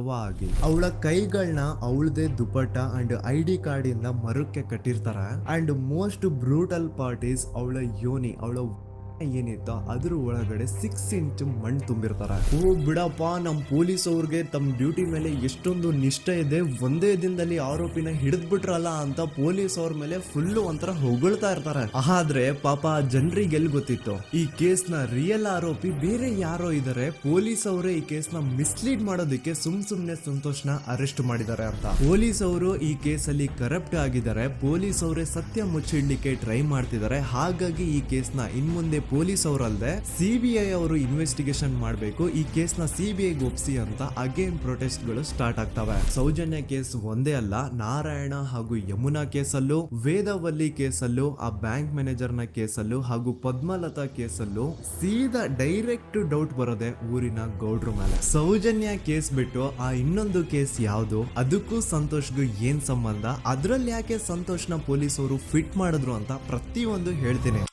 ಆಗಿ ಅವಳ ಕೈಗಳನ್ನ ಅವಳದೇ ದುಪಟ್ಟ ಅಂಡ್ ID ಕಾರ್ಡ್ ಇಂದ ಮರಕ್ಕೆ ಕಟ್ಟಿರ್ತಾರೆ. And most brutal part is ಅವಳ ಯೋನಿ, ಅವಳ ಏನಿತ್ತು ಅದ್ರ ಒಳಗಡೆ 6 ಇಂಚ್ ಮಣ್ಣು ತುಂಬಿರ್ತಾರೆ. ಓ ಬಿಡಪ್ಪ, ನಮ್ ಪೊಲೀಸ್ ಅವ್ರಿಗೆ ತಮ್ಮ ಡ್ಯೂಟಿ ಮೇಲೆ ಎಷ್ಟೊಂದು ನಿಷ್ಠೆ ಇದೆ, ಒಂದೇ ದಿನದಲ್ಲಿ ಆರೋಪಿನ ಹಿಡಿದ್ಬಿಟ್ರಲ್ಲ ಅಂತ ಪೊಲೀಸ್ ಅವ್ರ ಮೇಲೆ ಫುಲ್ ಒಂಥರ ಹೊಗಳ್ತಾ ಇರ್ತಾರೆ. ಆದ್ರೆ ಪಾಪ ಜನರಿಗೆ ಎಲ್ಲಿ ಗೊತ್ತಿತ್ತು ಈ ಕೇಸ್ ನ ರಿಯಲ್ ಆರೋಪಿ ಬೇರೆ ಯಾರೋ ಇದಾರೆ, ಪೊಲೀಸ್ ಅವರೇ ಈ ಕೇಸ್ ನ ಮಿಸ್ಲೀಡ್ ಮಾಡೋದಕ್ಕೆ ಸುಮ್ನೆ ಸಂತೋಷ್ನ ಅರೆಸ್ಟ್ ಮಾಡಿದ್ದಾರೆ ಅಂತ. ಪೊಲೀಸ್ ಅವರು ಈ ಕೇಸ್ ಅಲ್ಲಿ ಕರಪ್ಟ್ ಆಗಿದ್ದಾರೆ, ಪೊಲೀಸ್ ಅವರೇ ಸತ್ಯ ಮುಚ್ಚಿಡ್ಲಿಕ್ಕೆ ಟ್ರೈ ಮಾಡ್ತಿದ್ದಾರೆ. ಹಾಗಾಗಿ ಈ ಕೇಸ್ ನ ಇನ್ಮುಂದೆ ಪೊಲೀಸ್ ಅವರಲ್ಲದೆ CBI ಅವರು ಇನ್ವೆಸ್ಟಿಗೇಷನ್ ಮಾಡಬೇಕು, ಈ ಕೇಸ್ ನ CBI ಒಪ್ಸಿ ಅಂತ ಅಗೇನ್ ಪ್ರೊಟೆಸ್ಟ್ ಗಳು ಸ್ಟಾರ್ಟ್ ಆಗ್ತವೆ. ಸೌಜನ್ಯ ಕೇಸ್ ಒಂದೇ ಅಲ್ಲ, ನಾರಾಯಣ ಹಾಗೂ ಯಮುನಾ ಕೇಸಲ್ಲೂ, ವೇದವಲ್ಲಿ ಕೇಸಲ್ಲೂ, ಆ ಬ್ಯಾಂಕ್ ಮ್ಯಾನೇಜರ್ ನ ಕೇಸಲ್ಲೂ ಹಾಗೂ ಪದ್ಮಲತಾ ಕೇಸಲ್ಲೂ ಸೀದಾ ಡೈರೆಕ್ಟ್ ಡೌಟ್ ಬರೋದೆ ಊರಿನ ಗೌಡ್ರ ಮೇಲೆ. ಸೌಜನ್ಯ ಕೇಸ್ ಬಿಟ್ಟು ಆ ಇನ್ನೊಂದು ಕೇಸ್ ಯಾವುದು, ಅದಕ್ಕೂ ಸಂತೋಷ್ಗೂ ಏನ್ ಸಂಬಂಧ, ಅದ್ರಲ್ಲಿ ಯಾಕೆ ಸಂತೋಷ್ನ ಪೊಲೀಸ್ ಅವರು ಫಿಟ್ ಮಾಡಿದ್ರು ಅಂತ ಪ್ರತಿಯೊಂದು ಹೇಳ್ತೀನಿ.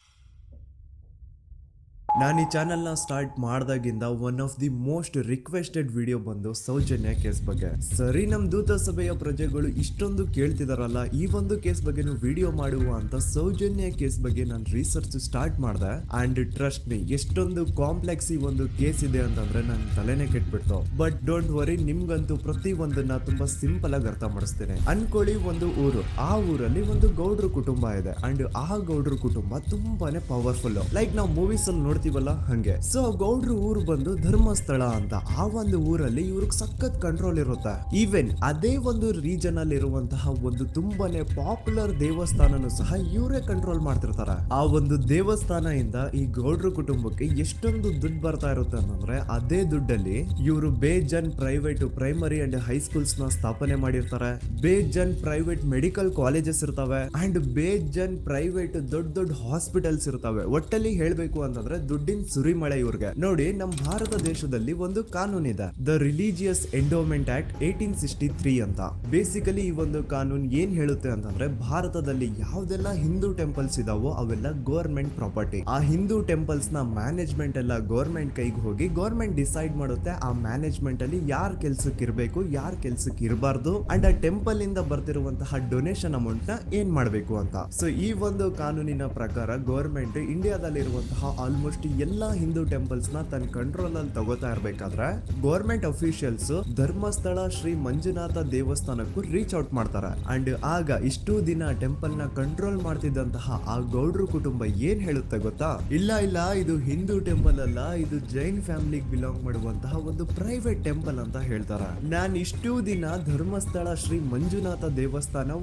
ನಾನು ಈ ಚಾನೆಲ್ನ ಸ್ಟಾರ್ಟ್ ಮಾಡಿದಾಗಿಂದ one of the most requested video ಬಂದು ಸೌಜನ್ಯ ಕೇಸ್ ಬಗ್ಗೆ. ಸರಿ, ನಮ್ ದೂತ ಸಭೆಯ ಪ್ರಜೆಗಳು ಇಷ್ಟೊಂದು ಕೇಳ್ತಿದಾರಲ್ಲ, ಈ ಒಂದು ಕೇಸ್ ಬಗ್ಗೆನೂ ವಿಡಿಯೋ ಮಾಡುವ ಅಂತ ಸೌಜನ್ಯ ಕೇಸ್ ಬಗ್ಗೆ ನಾನು ರಿಸರ್ಚ್ ಸ್ಟಾರ್ಟ್ ಮಾಡಿದೆ. ಅಂಡ್ ಟ್ರಸ್ಟ್ ಮೀ, ಎಷ್ಟೊಂದು ಕಾಂಪ್ಲೆಕ್ಸ್ ಈ ಒಂದು ಕೇಸ್ ಇದೆ ಅಂತಂದ್ರೆ ನನ್ನ ತಲೆನೇ ಕೆಟ್ಬಿಡ್ತು. ಬಟ್ ಡೋಂಟ್ ವರಿ, ನಿಮ್ಗಂತೂ ಪ್ರತಿ ಒಂದನ್ನ ತುಂಬಾ ಸಿಂಪಲ್ ಆಗಿ ಅರ್ಥ ಮಾಡಿಸ್ತೇನೆ. ಅನ್ಕೊಳ್ಳಿ, ಒಂದು ಊರು, ಆ ಊರಲ್ಲಿ ಒಂದು ಗೌಡ್ರ ಕುಟುಂಬ ಇದೆ. ಅಂಡ್ ಆ ಗೌಡ್ರ ಕುಟುಂಬ ತುಂಬಾನೇ ಪವರ್ಫುಲ್, ಲೈಕ್ ನಾವು ಮೂವೀಸ್ ಅಲ್ಲಿ ನೋಡ್ತೀವಲ್ಲ ಹಂಗೆ. ಸೊ ಗೌಡ್ರು ಊರು ಬಂದು ಧರ್ಮಸ್ಥಳ ಅಂತ, ಆ ಒಂದು ಊರಲ್ಲಿ ಇವ್ರಿಗೆ ಸಖತ್ ಕಂಟ್ರೋಲ್ ಇರುತ್ತೆ. ಈವನ್ ಅದೇ ಒಂದು ರೀಜನ್ ಅಲ್ಲಿ ಇರುವಂತಹ ಒಂದು ತುಂಬಾನೇ ಪಾಪ್ಯುಲರ್ ದೇವಸ್ಥಾನನು ಸಹ ಇವರೇ ಕಂಟ್ರೋಲ್ ಮಾಡ್ತಿರ್ತಾರೆ. ಆ ಒಂದು ದೇವಸ್ಥಾನ ಇಂದ ಈ ಗೌಡ್ರ ಕುಟುಂಬಕ್ಕೆ ಎಷ್ಟೊಂದು ದುಡ್ಡು ಬರ್ತಾ ಇರುತ್ತೆ ಅಂತಂದ್ರೆ, ಅದೇ ದುಡ್ಡಲ್ಲಿ ಇವರು ಬೇಜನ್ ಪ್ರೈವೇಟ್ ಪ್ರೈಮರಿ ಅಂಡ್ ಹೈಸ್ಕೂಲ್ಸ್ ನ ಸ್ಥಾಪನೆ ಮಾಡಿರ್ತಾರೆ, ಬೇಜನ್ ಪ್ರೈವೇಟ್ ಮೆಡಿಕಲ್ ಕಾಲೇಜಸ್ ಇರ್ತವೆ, ಅಂಡ್ ಬೇಜನ್ ಪ್ರೈವೇಟ್ ದೊಡ್ಡ ಹಾಸ್ಪಿಟಲ್ಸ್ ಇರ್ತವೆ. ಒಟ್ಟಲ್ಲಿ ಹೇಳ್ಬೇಕು ಅಂತಂದ್ರೆ ದುಡ್ಡಿನ ಸುರಿಮಳೆ ಇವ್ರಿಗೆ. ನೋಡಿ, ನಮ್ಮ ಭಾರತ ದೇಶದಲ್ಲಿ ಒಂದು ಕಾನೂನಿದೆ, ದ ರಿಲಿಜಿಯಸ್ ಎಂಡೋಮೆಂಟ್ ಆಕ್ಟ್ 1863 ಅಂತ. ಬೇಸಿಕಲಿ ಈ ಒಂದು ಕಾನೂನು ಏನ್ ಹೇಳುತ್ತೆ ಅಂತಂದ್ರೆ, ಭಾರತದಲ್ಲಿ ಯಾವ್ದೆಲ್ಲ ಹಿಂದೂ ಟೆಂಪಲ್ಸ್ ಇದಾವೋ ಅವೆಲ್ಲ ಗವರ್ಮೆಂಟ್ ಪ್ರಾಪರ್ಟಿ. ಆ ಹಿಂದೂ ಟೆಂಪಲ್ಸ್ ನ ಮ್ಯಾನೇಜ್ಮೆಂಟ್ ಎಲ್ಲ ಗವರ್ಮೆಂಟ್ ಕೈಗೆ ಹೋಗಿ ಗವರ್ಮೆಂಟ್ ಡಿಸೈಡ್ ಮಾಡುತ್ತೆ ಆ ಮ್ಯಾನೇಜ್ಮೆಂಟ್ ಅಲ್ಲಿ ಯಾರ್ ಕೆಲ್ಸಕ್ಕೆ ಇರಬೇಕು, ಯಾರ್ ಕೆಲ್ಸಕ್ಕೆ ಇರಬಾರ್ದು, ಅಂಡ್ ಆ ಟೆಂಪಲ್ ಇಂದ ಬರ್ತಿರುವಂತಹ ಡೊನೇಷನ್ ಅಮೌಂಟ್ ನ ಏನ್ ಮಾಡ್ಬೇಕು ಅಂತ. ಸೊ ಈ ಒಂದು ಕಾನೂನಿನ ಪ್ರಕಾರ ಗವರ್ಮೆಂಟ್ ಇಂಡಿಯಾದಲ್ಲಿ ಇರುವಂತಹ ಆಲ್ಮೋಸ್ಟ್ ಎಲ್ಲಾ ಹಿಂದೂ ಟೆಂಪಲ್ಸ್ ನ ತನ್ನ ಕಂಟ್ರೋಲ್ ಅಲ್ಲಿ ತಗೋತಾ ಇರ್ಬೇಕಾದ್ರೆ ಗವರ್ಮೆಂಟ್ ಅಫಿಷಿಯಲ್ಸ್ ಧರ್ಮಸ್ಥಳ ಶ್ರೀ ಮಂಜುನಾಥ ದೇವಸ್ಥಾನಕ್ಕೂ ರೀಚ್ ಔಟ್ ಮಾಡ್ತಾರೆ. ಅಂಡ್ ಆಗ ಇಷ್ಟು ದಿನ ಟೆಂಪಲ್ ನ ಕಂಟ್ರೋಲ್ ಮಾಡ್ತಿದ್ದಂತಹ ಆ ಗೌಡ್ರ ಕುಟುಂಬ ಏನ್ ಹೇಳುತ್ತೆ ಗೊತ್ತಾ, ಇಲ್ಲ ಇದು ಹಿಂದೂ ಟೆಂಪಲ್ ಅಲ್ಲ, ಇದು ಜೈನ್ ಫ್ಯಾಮಿಲಿಗೆ ಬಿಲಾಂಗ್ ಮಾಡುವಂತಹ ಒಂದು ಪ್ರೈವೇಟ್ ಟೆಂಪಲ್ ಅಂತ ಹೇಳ್ತಾರೆ. ನಾನು ಇಷ್ಟು ದಿನ ಧರ್ಮಸ್ಥಳ ಶ್ರೀ ಮಂಜುನಾಥ ದೇವಸ್ಥಾನ